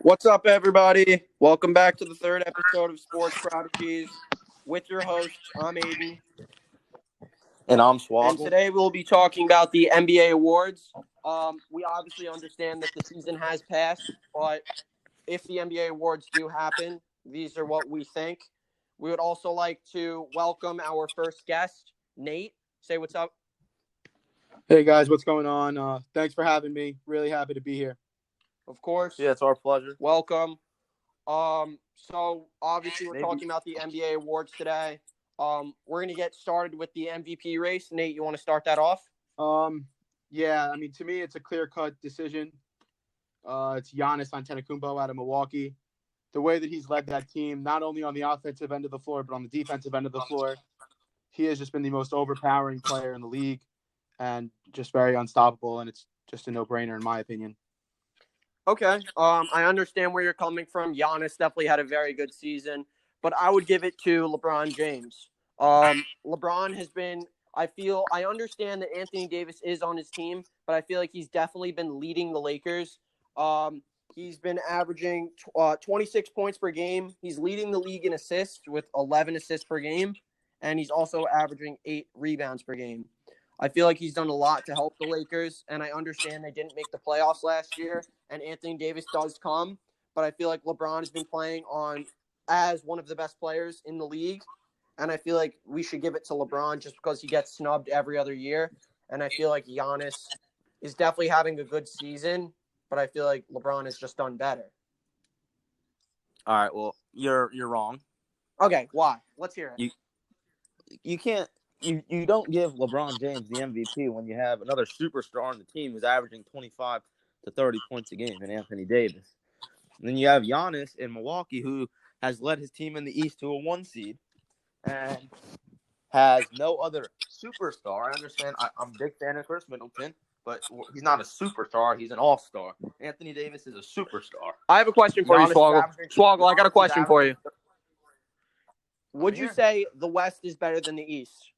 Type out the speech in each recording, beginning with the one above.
What's up, everybody? Welcome back to the third episode of Sports Prodigies with your hosts. I'm Aiden, And I'm and Swoggle. today we'll be talking about the NBA awards. We obviously understand that the season has passed, but if the NBA awards do happen, these are what we think. We would also like to welcome our first guest, Nate. Say what's up. Hey guys, what's going on? Thanks for having me. Really happy to be here. Of course, Yeah, it's our pleasure. welcome. So obviously we're talking about the NBA awards today. We're gonna get started with the MVP race. Nate, you want to start that off? Yeah, I mean, to me, it's a clear-cut decision. It's Giannis Antetokounmpo out of Milwaukee. The way that he's led that team, not only on the offensive end of the floor, but on the defensive end of the floor, he has just been the most overpowering player in the league and just very unstoppable, and it's just a no-brainer in my opinion. Okay. I understand where you're coming from. Giannis definitely had a very good season, but I would give it to LeBron James. LeBron has been. I understand that Anthony Davis is on his team, but I feel like he's definitely been leading the Lakers. He's been averaging 26 points per game. He's leading the league in assists with 11 assists per game, and he's also averaging 8 rebounds per game. I feel like he's done a lot to help the Lakers, and I understand they didn't make the playoffs last year, and Anthony Davis does come, but I feel like LeBron has been playing as one of the best players in the league, and I feel like we should give it to LeBron just because he gets snubbed every other year, and I feel like Giannis is definitely having a good season, but I feel like LeBron has just done better. All right, well, you're wrong. Okay, why? Let's hear it. You can't you don't give LeBron James the MVP when you have another superstar on the team who's averaging 25 to 30 points a game in Anthony Davis. And then you have Giannis in Milwaukee, who has led his team in the East to a 1 seed and has no other superstar. I understand I'm a big fan of Chris Middleton, but he's not a superstar. He's an all-star. Anthony Davis is a superstar. I have a question for you, Giannis is Swoggle. averaging- Swoggle, I got a Giannis is question for you. averaging- Would you here. say the West is better than the East?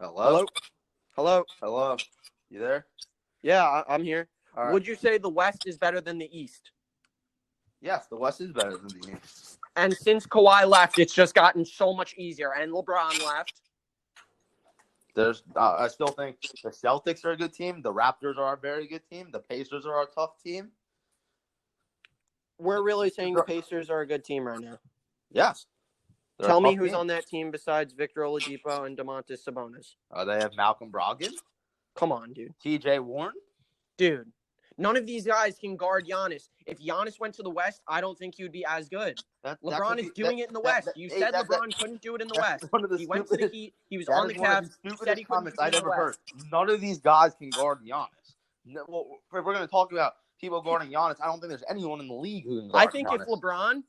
Hello? Hello? Hello? You there? Yeah, I'm here. All right. Would you say the West is better than the East? Yes, the West is better than the East. And since Kawhi left, it's just gotten so much easier. And LeBron left. I still think the Celtics are a good team. The Raptors are a very good team. The Pacers are a tough team. We're really saying the Pacers are a good team right now. Yes. They're Tell a me tough who's team. on that team besides Victor Oladipo and Domantas Sabonis. They have Malcolm Brogdon, Come on, dude. T.J. Warren. Dude, none of these guys can guard Giannis. If Giannis went to the West, I don't think he would be as good. LeBron is doing it in the West. You said LeBron couldn't do it in the West. He went to the Heat. He was on the Cavs. He said he couldn't do it I've in the ever heard. West. None of these guys can guard Giannis. No, well, if we're going to talk about people guarding Giannis, I don't think there's anyone in the league who can guard I think Giannis.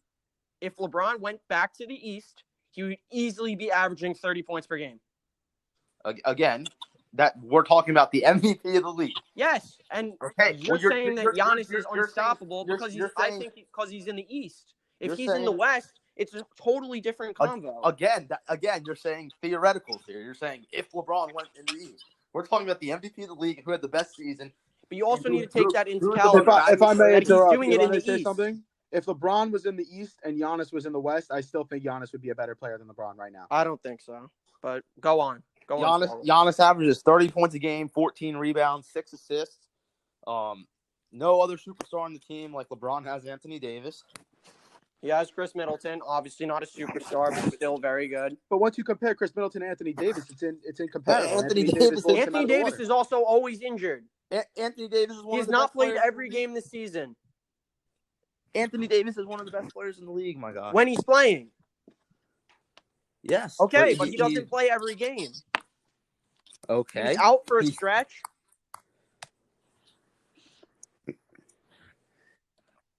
if LeBron went back to the East, he would easily be averaging 30 points per game. Again, that we're talking about the MVP of the league. Yes, and Okay, you're saying that Giannis is unstoppable because I think because he's in the East. If he's in the West, it's a totally different convo. Again, you're saying theoreticals here. You're saying if LeBron went in the East. We're talking about the MVP of the league who had the best season. But you also need to take that into account. If I may interrupt, doing it in the say East. something. If LeBron was in the East and Giannis was in the West, I still think Giannis would be a better player than LeBron right now. I don't think so. But go on. Giannis averages 30 points a game, 14 rebounds, 6 assists. No other superstar on the team like LeBron has Anthony Davis. He has Chris Middleton, obviously not a superstar, but still very good. But once you compare Chris Middleton and Anthony Davis, it's incomparable. Anthony Davis is also always injured. Anthony Davis is one He's of the not best played players every game this season. Anthony Davis is one of the best players in the league, my God. When he's playing. Yes. Okay, but he doesn't play every game. Okay. He's out for a stretch.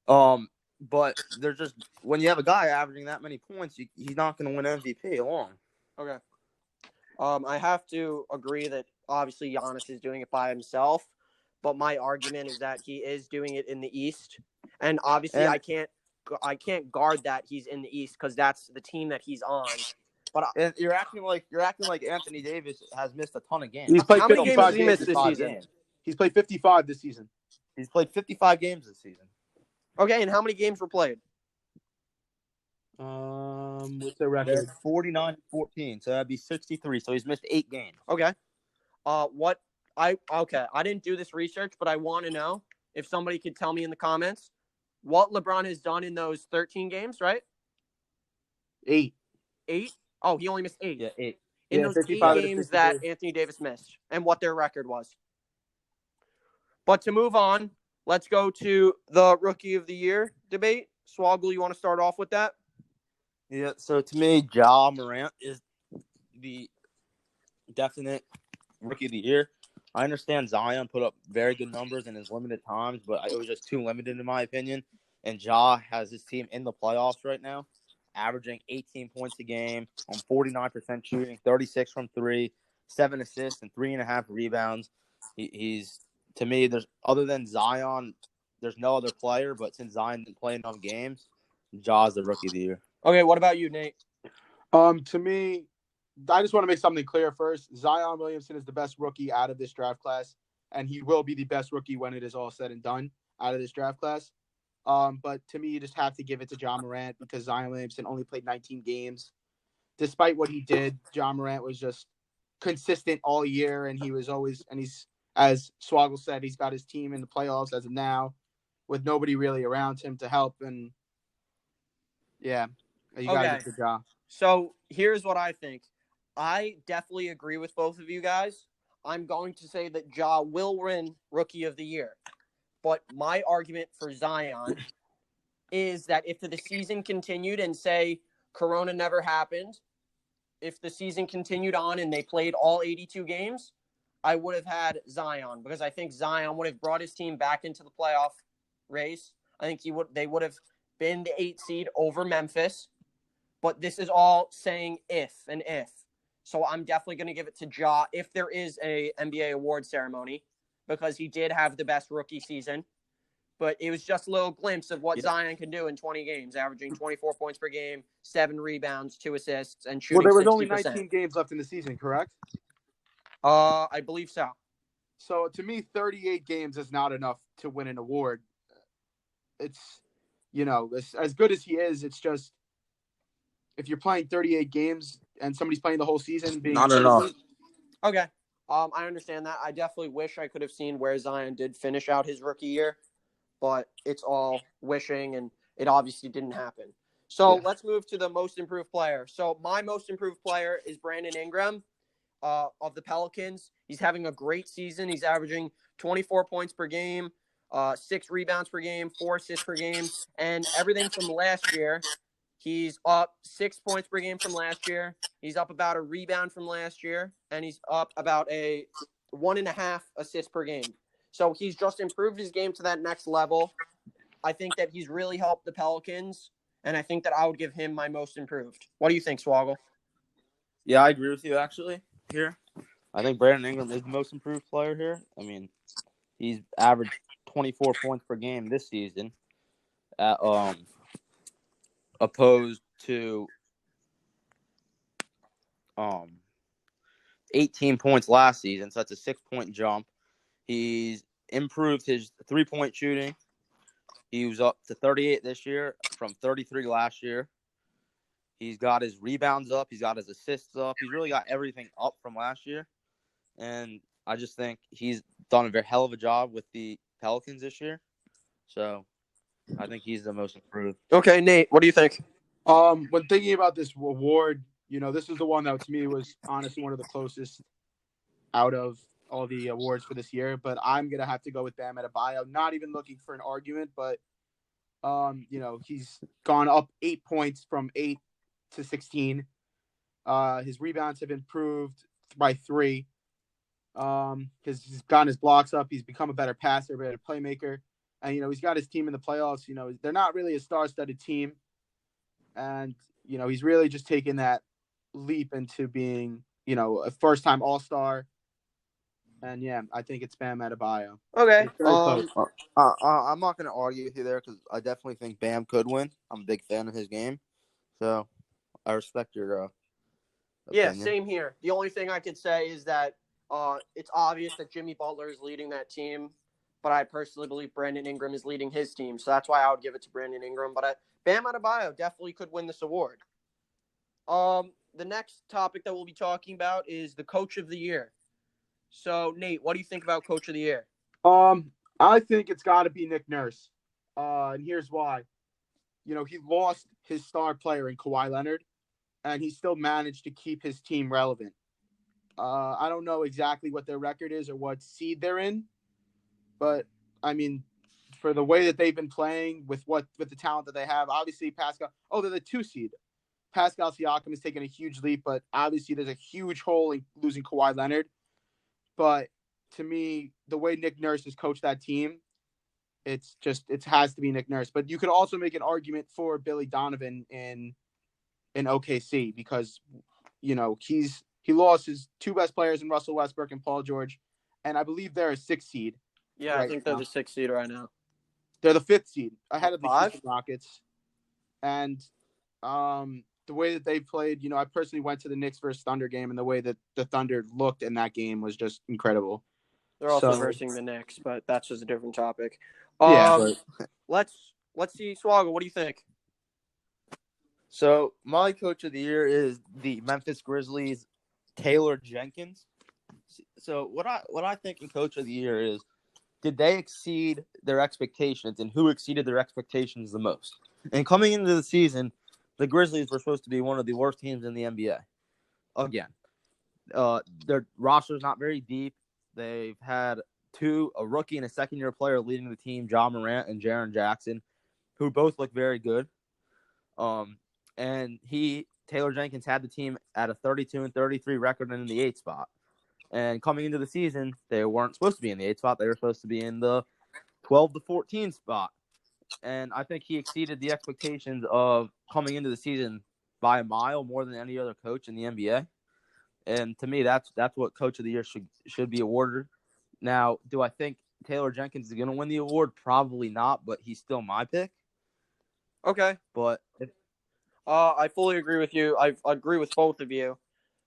But there's just when you have a guy averaging that many points, he's not going to win MVP alone. Okay. I have to agree that obviously Giannis is doing it by himself, but my argument is that he is doing it in the East, and obviously I can't guard that he's in the East because that's the team that he's on. But And you're acting like Anthony Davis has missed a ton of games. He's played how many games 55 has he missed this 55 season? games. He's played 55 this season. He's played 55 games this season. Okay, and how many games were played? What's their They're record? 49-14, so that'd be 63. So he's missed 8 games. Okay. I didn't do this research, but I want to know if somebody could tell me in the comments what LeBron has done in those 13 games, right? 8. 8? Oh, he only missed 8. Yeah, 8. In Yeah, those 55 8 to games that 63. Anthony Davis missed and what their record was. But to move on, let's go to the Rookie of the Year debate. Swoggle, you want to start off with that? Yeah, so to me, Ja Morant is the definite Rookie of the Year. I understand Zion put up very good numbers in his limited times, but it was just too limited in my opinion. And Ja has his team in the playoffs right now, averaging 18 points a game on 49% shooting, 36 from 3, 7 assists, and 3.5 rebounds. He's, to me, there's other than Zion, there's no other player, but since Zion didn't play enough games, Ja's the Rookie of the Year. Okay, what about you, Nate? To me, I just want to make something clear first. Zion Williamson is the best rookie out of this draft class, and he will be the best rookie when it is all said and done out of this draft class. But to me, you just have to give it to Ja Morant because Zion Williamson only played 19 games. Despite what he did, Ja Morant was just consistent all year, and he's, as Swoggle said, he's got his team in the playoffs as of now with nobody really around him to help. And, yeah, you got to Okay. give it to Ja. So here's what I think. I definitely agree with both of you guys. I'm going to say that Ja will win Rookie of the Year. But my argument for Zion is that if the season continued and say Corona never happened, if the season continued on and they played all 82 games, I would have had Zion because I think Zion would have brought his team back into the playoff race. I think they would have been the 8 seed over Memphis. But this is all saying if and if. So I'm definitely going to give it to Ja if there is a NBA award ceremony because he did have the best rookie season. But it was just a little glimpse of what Zion can do in 20 games, averaging 24 points per game, 7 rebounds, 2 assists, and shooting 60%. Well, there was only 19 games left in the season, correct? I believe so. So to me, 38 games is not enough to win an award. It's, as good as he is, it's just if you're playing 38 games and somebody's playing the whole season, being Not enough. Okay. I understand that. I definitely wish I could have seen where Zion did finish out his rookie year, but it's all wishing, and it obviously didn't happen. So Let's move to the most improved player. So my most improved player is Brandon Ingram of the Pelicans. He's having a great season. He's averaging 24 points per game, 6 rebounds per game, 4 assists per game, and everything from last year. He's up 6 points per game from last year. He's up about a rebound from last year, and he's up about a 1.5 assists per game. So he's just improved his game to that next level. I think that he's really helped the Pelicans, and I think that I would give him my most improved. What do you think, Swoggle? Yeah, I agree with you actually here. I think Brandon Ingram is the most improved player here. I mean, he's averaged 24 points per game this season, opposed to 18 points last season. So that's a 6-point jump. He's improved his 3-point shooting. He was up to 38 this year from 33 last year. He's got his rebounds up. He's got his assists up. He's really got everything up from last year. And I just think he's done a very hell of a job with the Pelicans this year. So I think he's the most improved. Okay, Nate, what do you think? When thinking about this award, this is the one that to me was honestly one of the closest out of all the awards for this year. But I'm gonna have to go with Bam Adebayo. Not even looking for an argument, but he's gone up 8 points from 8 to 16. His rebounds have improved by 3. Because he's gotten his blocks up. He's become a better passer, better playmaker. And, he's got his team in the playoffs. They're not really a star-studded team. And, he's really just taken that leap into being, a first-time All-Star. And, yeah, I think it's Bam Adebayo. Okay. I'm not going to argue with you there because I definitely think Bam could win. I'm a big fan of his game. So I respect your Yeah, opinion. same here. The only thing I could say is that it's obvious that Jimmy Butler is leading that team, but I personally believe Brandon Ingram is leading his team, so that's why I would give it to Brandon Ingram. But Bam Adebayo definitely could win this award. The next topic that we'll be talking about is the Coach of the Year. So, Nate, what do you think about Coach of the Year? I think it's got to be Nick Nurse, and here's why. He lost his star player in Kawhi Leonard, and he still managed to keep his team relevant. I don't know exactly what their record is or what seed they're in, but I mean, for the way that they've been playing with the talent that they have, obviously Pascal. Oh, they're the 2 seed. Pascal Siakam has taken a huge leap, but obviously there's a huge hole in losing Kawhi Leonard. But to me, the way Nick Nurse has coached that team, it has to be Nick Nurse. But you could also make an argument for Billy Donovan in OKC because he lost his 2 best players in Russell Westbrook and Paul George, and I believe they're a 6 seed. Yeah, I think they're the 6th seed right now. They're the 5th seed ahead of the 5? Houston Rockets, and the way that they played, I personally went to the Knicks versus Thunder game, and the way that the Thunder looked in that game was just incredible. They're also versing the Knicks, but that's just a different topic. Yeah. Let's see, Swaggle. What do you think? So my Coach of the Year is the Memphis Grizzlies, Taylor Jenkins. So what I think in Coach of the Year is, did they exceed their expectations, and who exceeded their expectations the most? And coming into the season, the Grizzlies were supposed to be one of the worst teams in the NBA. Again, their roster is not very deep. They've had a rookie and a second-year player leading the team, Ja Morant and Jaren Jackson, who both look very good. And Taylor Jenkins had the team at a 32-33 record and in the 8th spot. And coming into the season, they weren't supposed to be in the 8th spot. They were supposed to be in the 12-14 spot. And I think he exceeded the expectations of coming into the season by a mile more than any other coach in the NBA. And to me, that's what Coach of the Year should be awarded. Now, do I think Taylor Jenkins is going to win the award? Probably not, but he's still my pick. Okay. But I fully agree with you. I agree with both of you.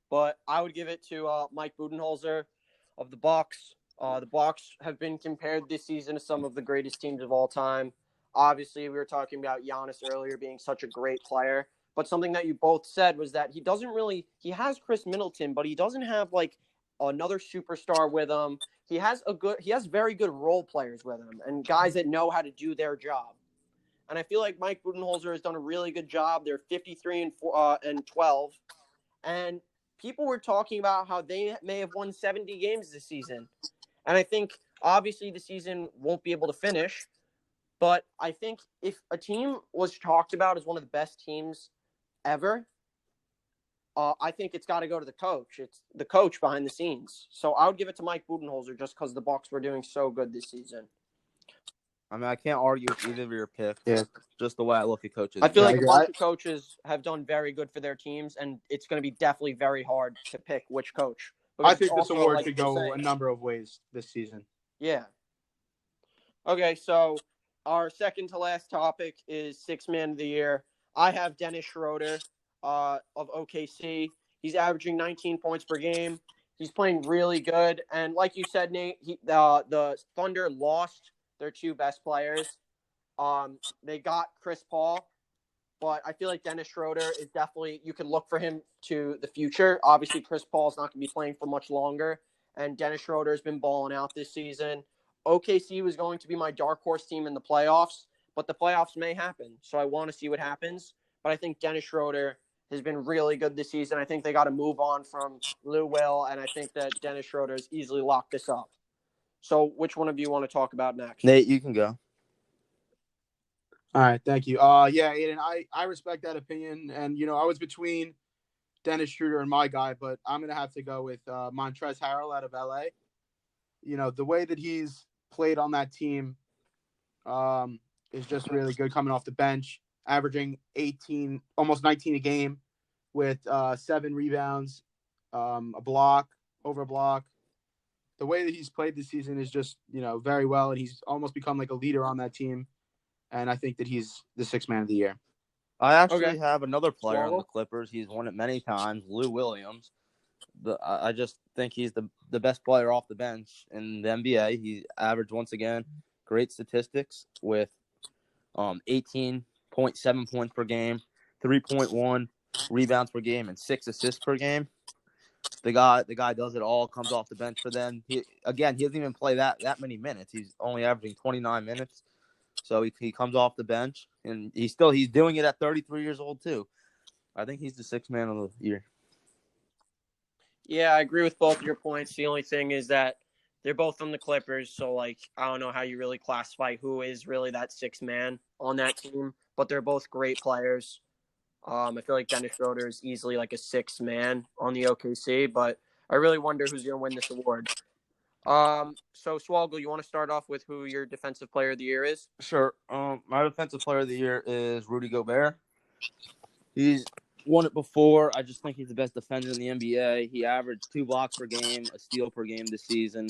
But I would give it to Mike Budenholzer of the Bucks. The Bucks have been compared this season to some of the greatest teams of all time. Obviously, we were talking about Giannis earlier being such a great player. But something that you both said was that he has Chris Middleton, but he doesn't have like another superstar with him. He has very good role players with him and guys that know how to do their job. And I feel like Mike Budenholzer has done a really good job. They're 53 and 12. And people were talking about how they may have won 70 games this season. And I think, obviously, the season won't be able to finish. But I think if a team was talked about as one of the best teams ever, I think it's got to go to the coach. It's the coach behind the scenes. So I would give it to Mike Budenholzer just because the Bucks were doing so good this season. I mean, I can't argue with either of your picks. Yeah. Just the way I look at coaches. I feel like a bunch of coaches have done very good for their teams, and it's going to be definitely very hard to pick which coach. I think this award could go a number of ways this season. Yeah. Okay, so our second to last topic is Sixth Man of the Year. I have Dennis Schroeder of OKC. He's averaging 19 points per game. He's playing really good. And like you said, Nate, the Thunder lost their 2 best players. They got Chris Paul, but I feel like Dennis Schroeder is definitely, you can look for him to the future. Obviously, Chris Paul's not going to be playing for much longer, and Dennis Schroeder has been balling out this season. OKC was going to be my dark horse team in the playoffs, but the playoffs may happen, so I want to see what happens. But I think Dennis Schroeder has been really good this season. I think they got to move on from Lou Will, and I think that Dennis Schroeder has easily locked this up. So which one of you want to talk about next? Nate, you can go. All right, thank you. Yeah, Aiden, I respect that opinion, and I was between Dennis Schroeder and my guy, but I'm gonna have to go with Montrezl Harrell out of LA. The way that he's played on that team is just really good. Coming off the bench, averaging 18, almost 19 a game, with 7 rebounds, a block, over a block. The way that he's played this season is just very well, and he's almost become like a leader on that team. And I think that he's the 6th Man of the Year. I actually Okay. have another player on the Swallow? Clippers. He's won it many times, Lou Williams. I just think he's the best player off the bench in the NBA. He averaged, once again, great statistics with 18.7 points per game, 3.1 rebounds per game, and 6 assists per game. The guy does it all, comes off the bench for them. He doesn't even play that many minutes. He's only averaging 29 minutes. So he comes off the bench, and he's doing it at 33 years old too. I think he's the sixth man of the year. Yeah, I agree with both of your points. The only thing is that they're both on the Clippers, so like I don't know how you really classify who is really that sixth man on that team, but they're both great players. I feel like Dennis Schroeder is easily like a sixth man on the OKC, but I really wonder who's going to win this award. So Swalgo, you want to start off with who your defensive player of the year is? Sure. My defensive player of the year is Rudy Gobert. He's won it before. I just think he's the best defender in the NBA. He averaged 2 blocks per game, a steal per game this season.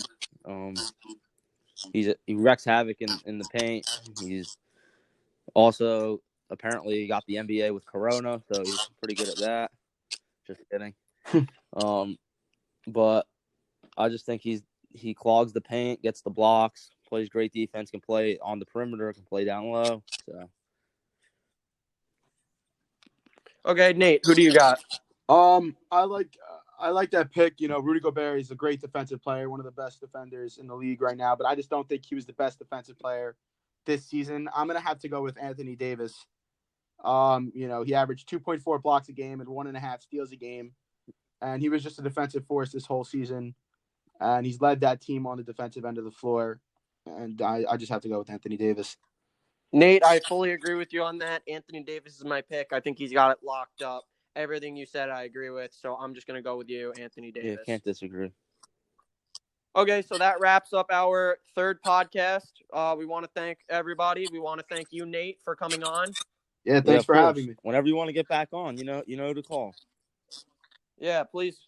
He wrecks havoc in the paint. He's also apparently got the NBA with Corona, so he's pretty good at that. Just kidding. But I just think he clogs the paint, gets the blocks, plays great defense, can play on the perimeter, can play down low. So Okay, Nate, who do you got? I like that pick. You know, Rudy Gobert is a great defensive player, one of the best defenders in the league right now. But I just don't think he was the best defensive player this season. I'm gonna have to go with Anthony Davis. You know, he averaged 2.4 blocks a game and 1.5 steals a game, and he was just a defensive force this whole season. And he's led that team on the defensive end of the floor. And I just have to go with Anthony Davis. Nate, I fully agree with you on that. Anthony Davis is my pick. I think he's got it locked up. Everything you said, I agree with. So I'm just going to go with you, Anthony Davis. yeah, can't disagree. Okay, so that wraps up our third podcast. We want to thank everybody. We want to thank you, Nate, for coming on. Yeah, thanks for having me. Whenever you want to get back on, you know who to call. Yeah, please.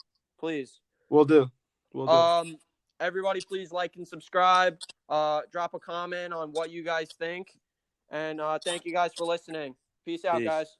We'll do. Everybody, please like and subscribe. Drop a comment on what you guys think. And thank you guys for listening. Peace out, guys.